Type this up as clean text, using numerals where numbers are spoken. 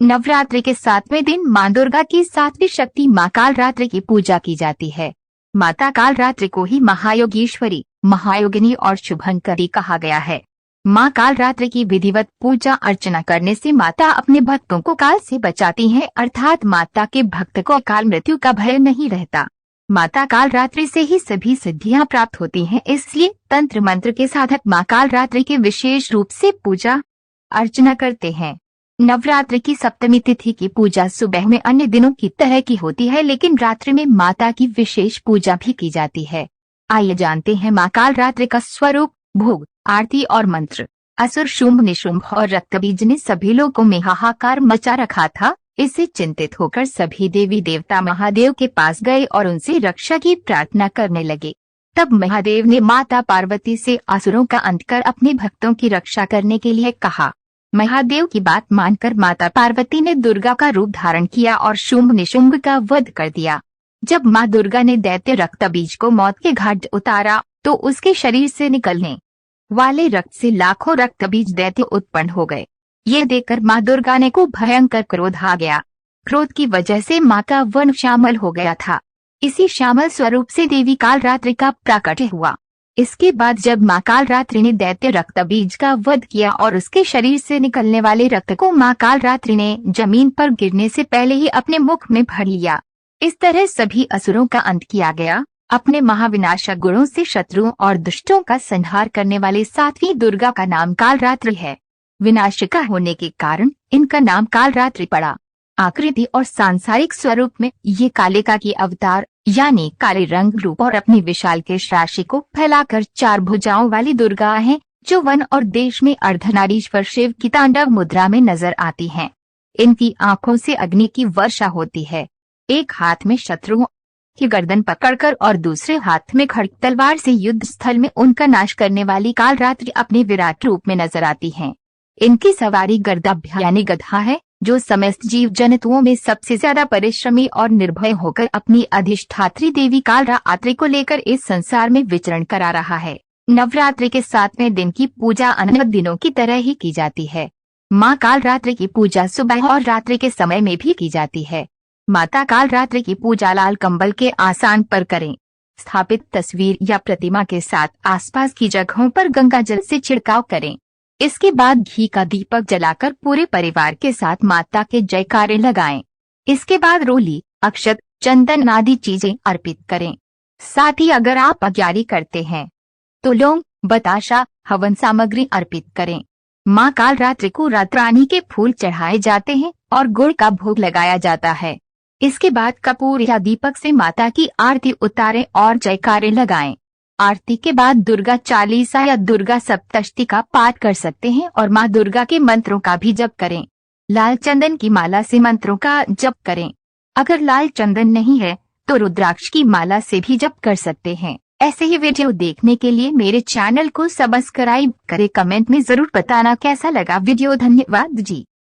नवरात्रि के 7वें दिन माँ दुर्गा की 7वीं शक्ति माँ कालरात्रि की पूजा की जाती है। माता कालरात्रि को ही महायोगीश्वरी, महायोगिनी और शुभंकरी कहा गया है। माँ कालरात्रि की विधिवत पूजा अर्चना करने से माता अपने भक्तों को काल से बचाती हैं, अर्थात माता के भक्त को अकाल मृत्यु का भय नहीं रहता। माता कालरात्रि से ही सभी सिद्धियां प्राप्त होती हैं, इसलिए तंत्र मंत्र के साधक माँ कालरात्रि के विशेष रूप से पूजा अर्चना करते हैं। नवरात्रि की सप्तमी तिथि की पूजा सुबह में अन्य दिनों की तरह की होती है, लेकिन रात्रि में माता की विशेष पूजा भी की जाती है। आइए जानते हैं माँ कालरात्रि का स्वरूप, भोग, आरती और मंत्र। असुर शुंभ निशुंभ और रक्तबीज ने सभी लोगों में हाहाकार मचा रखा था। इससे चिंतित होकर सभी देवी देवता महादेव के पास गए और उनसे रक्षा की प्रार्थना करने लगे। तब महादेव ने माता पार्वती से असुरों का अंत कर अपने भक्तों की रक्षा करने के लिए कहा। महादेव की बात मानकर माता पार्वती ने दुर्गा का रूप धारण किया और शुंभ निशुंभ का वध कर दिया। जब माँ दुर्गा ने दैत्य रक्तबीज को मौत के घाट उतारा तो उसके शरीर से निकलने वाले रक्त से लाखों रक्तबीज दैत्य उत्पन्न हो गए। ये देखकर माँ दुर्गा ने को भयंकर क्रोध आ गया। क्रोध की वजह से माँ का वर्ण श्यामल हो गया था। इसी श्यामल स्वरूप से देवी कालरात्रि का प्राकट्य हुआ। इसके बाद जब माँ कालरात्रि ने दैत्य रक्तबीज का वध किया और उसके शरीर से निकलने वाले रक्त को माँ कालरात्रि ने जमीन पर गिरने से पहले ही अपने मुख में भर लिया। इस तरह सभी असुरों का अंत किया गया। अपने महाविनाशक गुणों से शत्रुओं और दुष्टों का संहार करने वाले 7वीं दुर्गा का नाम कालरात्रि है। विनाशिका होने के कारण इनका नाम कालरात्रि पड़ा। आकृति और सांसारिक स्वरूप में ये कालिका की अवतार यानी काले रंग रूप और अपनी विशाल केश राशि को फैलाकर 4 भुजाओं वाली दुर्गा हैं, जो वन और देश में अर्धनारीश्वर शिव की तांडव मुद्रा में नजर आती हैं। इनकी आंखों से अग्नि की वर्षा होती है। एक हाथ में शत्रुओं की गर्दन पकड़कर और दूसरे हाथ में खड़ग तलवार से युद्ध स्थल में उनका नाश करने वाली कालरात्रि अपने विराट रूप में नजर आती हैं। इनकी सवारी गदाभ्या यानी गधा है, जो समस्त जीव जंतुओं में सबसे ज्यादा परिश्रमी और निर्भय होकर अपनी अधिष्ठात्री देवी कालरात्रि को लेकर इस संसार में विचरण करा रहा है। नवरात्रि के 7वें दिन की पूजा अन्य दिनों की तरह ही की जाती है। माँ कालरात्रि की पूजा सुबह और रात्रि के समय में भी की जाती है। माता कालरात्रि की पूजा लाल कंबल के आसन पर करें। स्थापित तस्वीर या प्रतिमा के साथ आसपास की जगहों पर गंगा जल से छिड़काव करें। इसके बाद घी का दीपक जलाकर पूरे परिवार के साथ माता के जयकारे लगाएं। इसके बाद रोली, अक्षत, चंदन आदि चीजें अर्पित करें। साथ ही अगर आप अग्यारी करते हैं तो लौंग, बताशा, हवन सामग्री अर्पित करें। माँ कालरात्रि को रातरानी के फूल चढ़ाए जाते हैं और गुड़ का भोग लगाया जाता है। इसके बाद कपूर या दीपक से माता की आरती उतारें और जयकारे लगाएं। आरती के बाद दुर्गा चालीसा या दुर्गा सप्तशती का पाठ कर सकते हैं और माँ दुर्गा के मंत्रों का भी जप करें। लाल चंदन की माला से मंत्रों का जप करें। अगर लाल चंदन नहीं है तो रुद्राक्ष की माला से भी जप कर सकते हैं। ऐसे ही वीडियो देखने के लिए मेरे चैनल को सब्सक्राइब करें। कमेंट में जरूर बताना कैसा लगा वीडियो। धन्यवाद जी।